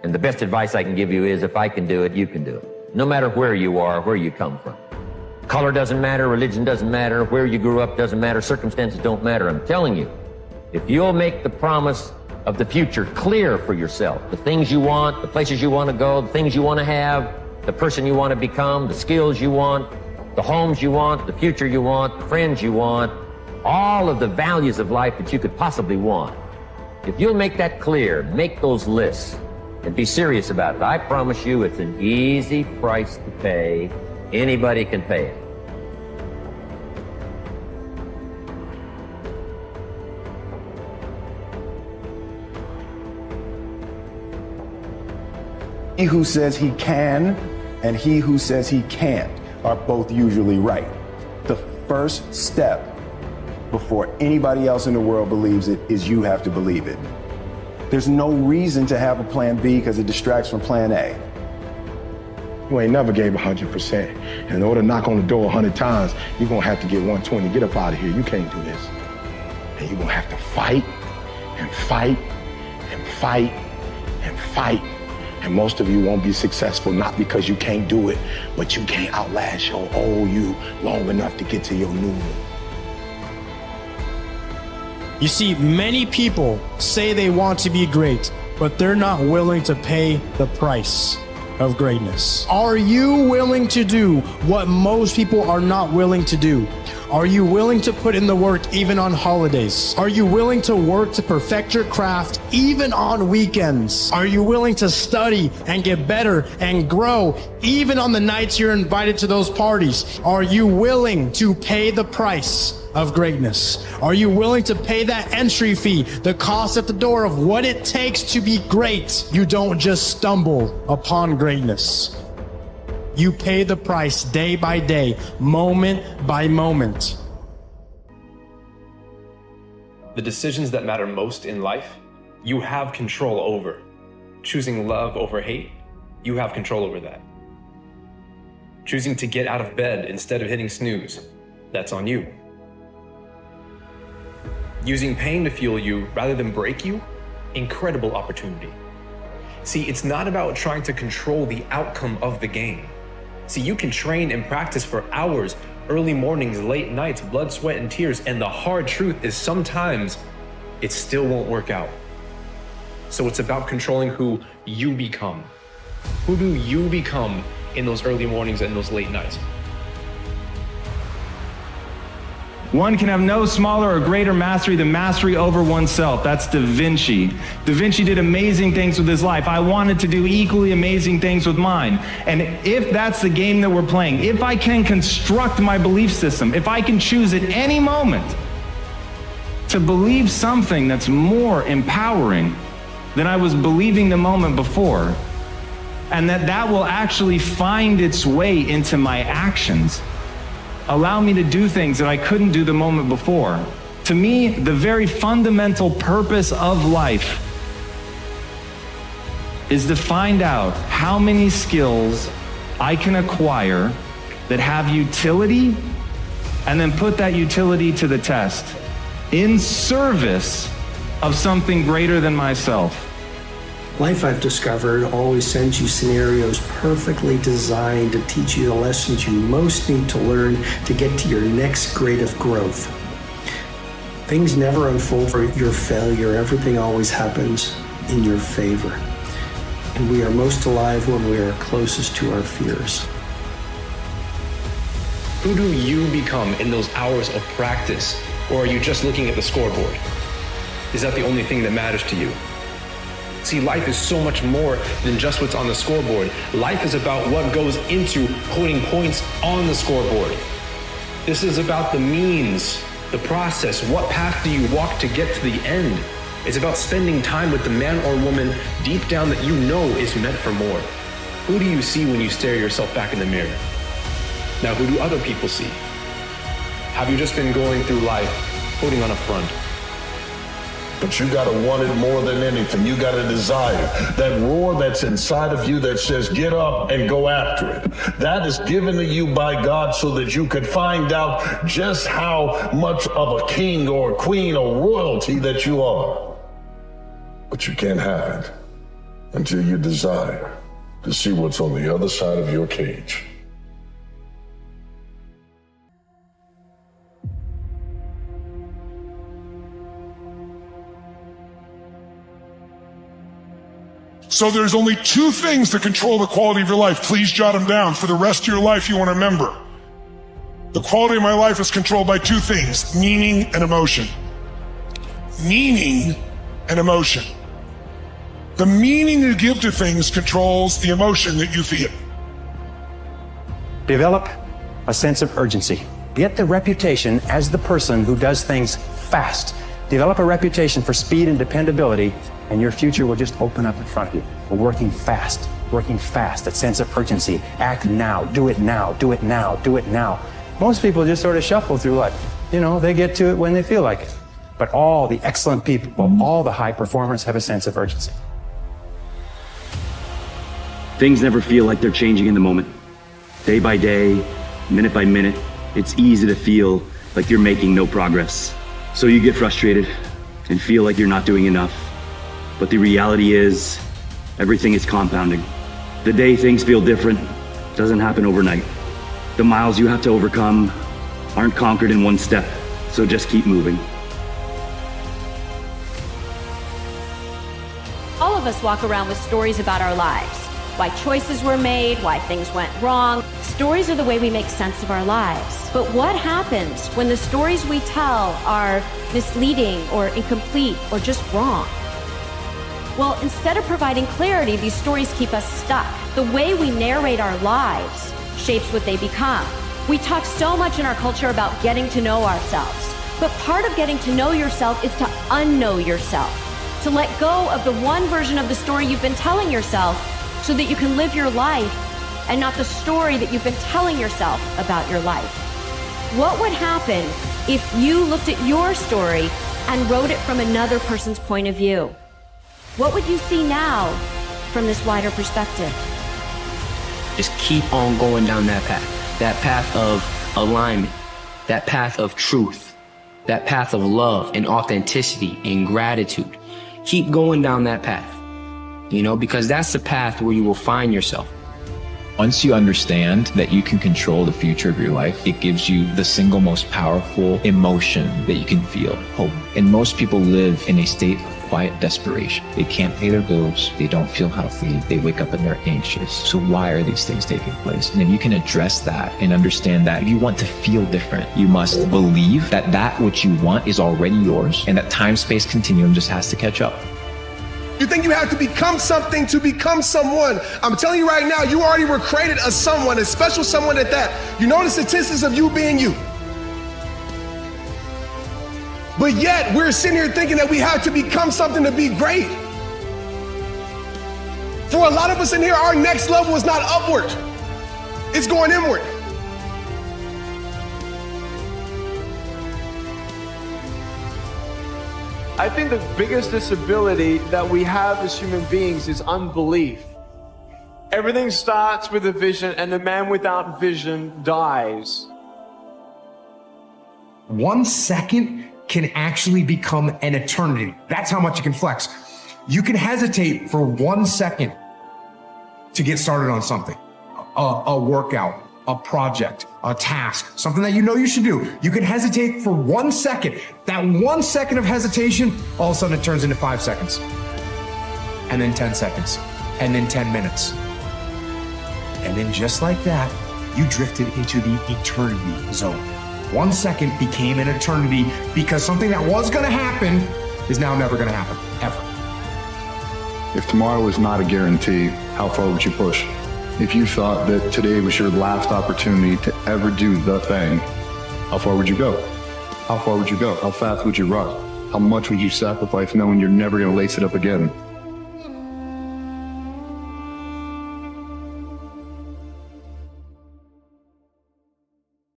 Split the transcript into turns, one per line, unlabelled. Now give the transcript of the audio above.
And the best advice I can give you is, if I can do it, you can do it. No matter where you are, where you come from. Color doesn't matter, religion doesn't matter, where you grew up doesn't matter, circumstances don't matter. I'm telling you, if you'll make the promise of the future clear for yourself, the things you want, the places you want to go, the things you want to have, the person you want to become, the skills you want, the homes you want, the future you want, the friends you want, all of the values of life that you could possibly want. If you'll make that clear, make those lists, and be serious about it, I promise you it's an easy price to pay. Anybody can pay it.
He who says he can and he who says he can't are both usually right. The first step before anybody else in the world believes it is you have to believe it. There's no reason to have a plan B because it distracts from plan A.
You ain't never gave 100%. And in order to knock on the door 100 times, you're gonna have to get 120. Get up out of here. You can't do this. And you're gonna have to fight and fight and fight and fight. And most of you won't be successful, not because you can't do it, but you can't outlast your old you long enough to get to your new you.
You see, many people say they want to be great, but they're not willing to pay the price of greatness. Are you willing to do what most people are not willing to do? Are you willing to put in the work even on holidays? Are you willing to work to perfect your craft even on weekends? Are you willing to study and get better and grow even on the nights you're invited to those parties? Are you willing to pay the price of greatness? Are you willing to pay that entry fee, the cost at the door of what it takes to be great? You don't just stumble upon greatness. You pay the price day by day, moment by moment.
The decisions that matter most in life, you have control over. Choosing love over hate, you have control over that. Choosing to get out of bed instead of hitting snooze, that's on you. Using pain to fuel you rather than break you, incredible opportunity. See, it's not about trying to control the outcome of the game. See, you can train and practice for hours, early mornings, late nights, blood, sweat, and tears, and the hard truth is sometimes it still won't work out. So it's about controlling who you become. Who do you become in those early mornings and those late nights?
One can have no smaller or greater mastery than mastery over oneself. That's Da Vinci. Da Vinci did amazing things with his life. I wanted to do equally amazing things with mine. And if that's the game that we're playing, if I can construct my belief system, if I can choose at any moment to believe something that's more empowering than I was believing the moment before, and that will actually find its way into my actions, allow me to do things that I couldn't do the moment before. To me, the very fundamental purpose of life is to find out how many skills I can acquire that have utility, and then put that utility to the test in service of something greater than myself.
Life, I've discovered, always sends you scenarios perfectly designed to teach you the lessons you most need to learn to get to your next grade of growth. Things never unfold for your failure. Everything always happens in your favor. And we are most alive when we are closest to our fears.
Who do you become in those hours of practice? Or are you just looking at the scoreboard? Is that the only thing that matters to you? See, life is so much more than just what's on the scoreboard. Life is about what goes into putting points on the scoreboard. This is about the means, the process. What path do you walk to get to the end? It's about spending time with the man or woman deep down that you know is meant for more. Who do you see when you stare yourself back in the mirror? Now, who do other people see? Have you just been going through life putting on a front?
But you gotta want it more than anything. You gotta desire that roar that's inside of you that says, get up and go after it. That is given to you by God so that you could find out just how much of a king or a queen or royalty that you are. But you can't have it until you desire to see what's on the other side of your cage.
So there's only two things that control the quality of your life. Please jot them down. For the rest of your life, you want to remember. The quality of my life is controlled by two things: meaning and emotion. Meaning and emotion. The meaning you give to things controls the emotion that you feel.
Develop a sense of urgency. Get the reputation as the person who does things fast. Develop a reputation for speed and dependability, and your future will just open up in front of you. We're working fast, that sense of urgency. Act now, do it now, do it now, do it now. Most people just sort of shuffle through life. You know, they get to it when they feel like it. But all the excellent people, all the high performers have a sense of urgency.
Things never feel like they're changing in the moment. Day by day, minute by minute, it's easy to feel like you're making no progress. So you get frustrated and feel like you're not doing enough. But the reality is, everything is compounding. The day things feel different doesn't happen overnight. The miles you have to overcome aren't conquered in one step, so just keep moving.
All of us walk around with stories about our lives. Why choices were made, why things went wrong. Stories are the way we make sense of our lives. But what happens when the stories we tell are misleading or incomplete or just wrong? Well, instead of providing clarity, these stories keep us stuck. The way we narrate our lives shapes what they become. We talk so much in our culture about getting to know ourselves. But part of getting to know yourself is to unknow yourself. To let go of the one version of the story you've been telling yourself so that you can live your life and not the story that you've been telling yourself about your life. What would happen if you looked at your story and wrote it from another person's point of view? What would you see now from this wider perspective?
Just keep on going down that path of alignment, that path of truth, that path of love and authenticity and gratitude. Keep going down that path, because that's the path where you will find yourself.
Once you understand that you can control the future of your life, it gives you the single most powerful emotion that you can feel, hope. And most people live in a state of quiet desperation. They can't pay their bills. They don't feel healthy. They wake up and they're anxious. So why are these things taking place? And if you can address that and understand that if you want to feel different, you must believe that that which you want is already yours and that time-space continuum just has to catch up.
You think you have to become something to become someone. I'm telling you right now, you already were created as someone, a special someone at that. You know the statistics of you being you. But yet, we're sitting here thinking that we have to become something to be great. For a lot of us in here, our next level is not upward. It's going inward.
I think the biggest disability that we have as human beings is unbelief. Everything starts with a vision, and the man without vision dies.
1 second can actually become an eternity. That's how much you can flex. You can hesitate for 1 second to get started on something, a workout, a project, a task, something that you know you should do. You can hesitate for 1 second. That 1 second of hesitation, all of a sudden it turns into 5 seconds. And then 10 seconds. And then 10 minutes. And then just like that, you drifted into the eternity zone. 1 second became an eternity because something that was gonna happen is now never gonna happen, ever.
If tomorrow was not a guarantee, how far would you push? If you thought that today was your last opportunity to ever do the thing, how far would you go? How far would you go? How fast would you run? How much would you sacrifice knowing you're never going to lace it up again?